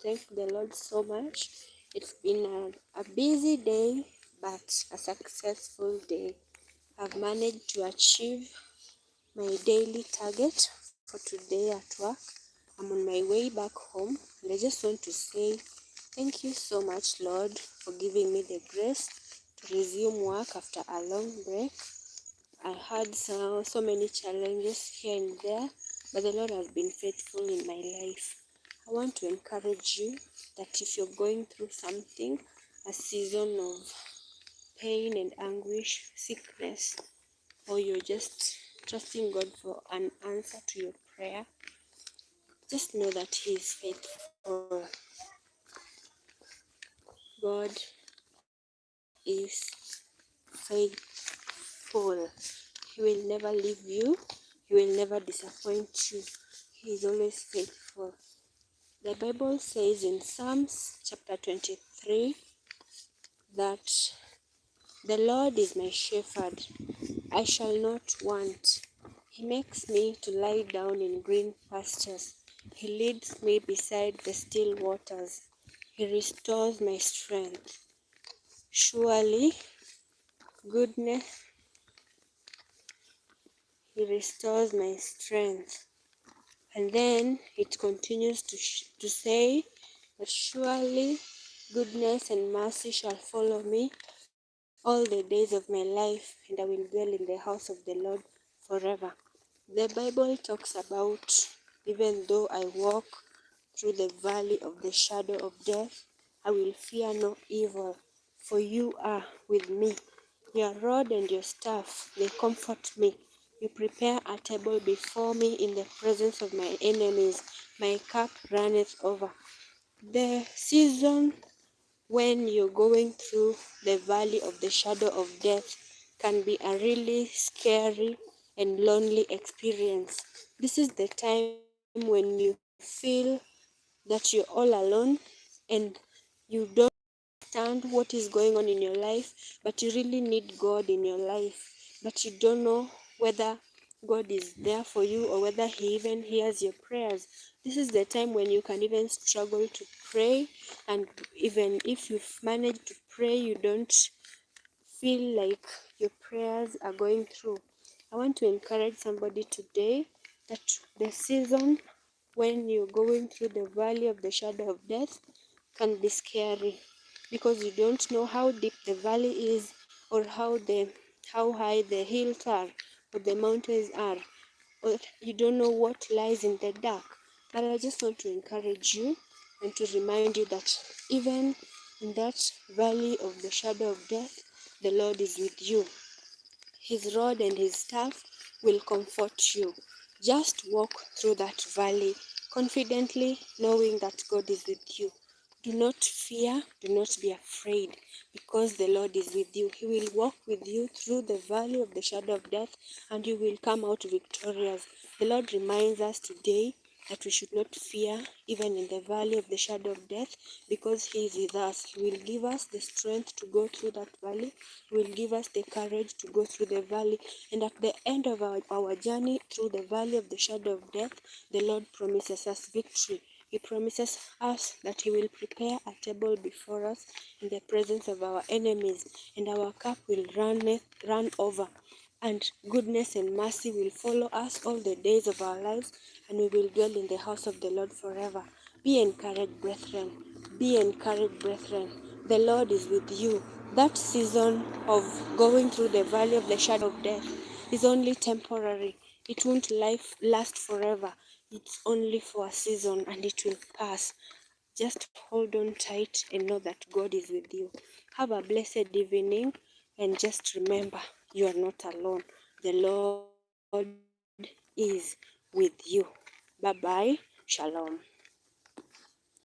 thank the Lord so much. It's been a busy day, but a successful day. I've managed to achieve my daily target for today at work. I'm on my way back home, and I just want to say thank you so much, Lord, for giving me the grace to resume work after a long break. I had so many challenges here and there, but the Lord has been faithful in my life. I want to encourage you that if you're going through something, a season of pain and anguish, sickness, or you're just trusting God for an answer to your prayer, just know that He is faithful. God is faithful. He will never leave you. He will never disappoint you. He is always faithful. The Bible says in Psalms chapter 23 that the Lord is my shepherd, I shall not want. He makes me to lie down in green pastures. He leads me beside the still waters. He restores my strength. Surely goodness, He restores my strength. And then it continues to say that surely goodness and mercy shall follow me all the days of my life, and I will dwell in the house of the Lord forever. The Bible talks about, even though I walk through the valley of the shadow of death, I will fear no evil, for you are with me. Your rod and your staff, they comfort me. You prepare a table before me in the presence of my enemies. My cup runneth over. The season when you're going through the valley of the shadow of death can be a really scary and lonely experience. This is the time when you feel that you're all alone and you don't understand what is going on in your life, but you really need God in your life, but you don't know whether God is there for you or whether He even hears your prayers. This is the time when you can even struggle to pray, and even if you've managed to pray, you don't feel like your prayers are going through. I want to encourage somebody today that the season when you're going through the valley of the shadow of death can be scary, because you don't know how deep the valley is, or how high the hills are, or the mountains are, or you don't know what lies in the dark. But I just want to encourage you and to remind you that even in that valley of the shadow of death, the Lord is with you. His rod and his staff will comfort you. Just walk through that valley confidently, knowing that God is with you. Do not fear, do not be afraid, because the Lord is with you. He will walk with you through the valley of the shadow of death, and you will come out victorious. The Lord reminds us today that we should not fear, even in the valley of the shadow of death, because He is with us. He will give us the strength to go through that valley. He will give us the courage to go through the valley. And at the end of our journey through the valley of the shadow of death, the Lord promises us victory. He promises us that He will prepare a table before us in the presence of our enemies, and our cup will run over. And goodness and mercy will follow us all the days of our lives, and we will dwell in the house of the Lord forever. Be encouraged, brethren. Be encouraged, brethren. The Lord is with you. That season of going through the valley of the shadow of death is only temporary. It won't last forever. It's only for a season, and it will pass. Just hold on tight and know that God is with you. Have a blessed evening, and just remember, you are not alone. The Lord is with you. Bye bye. Shalom.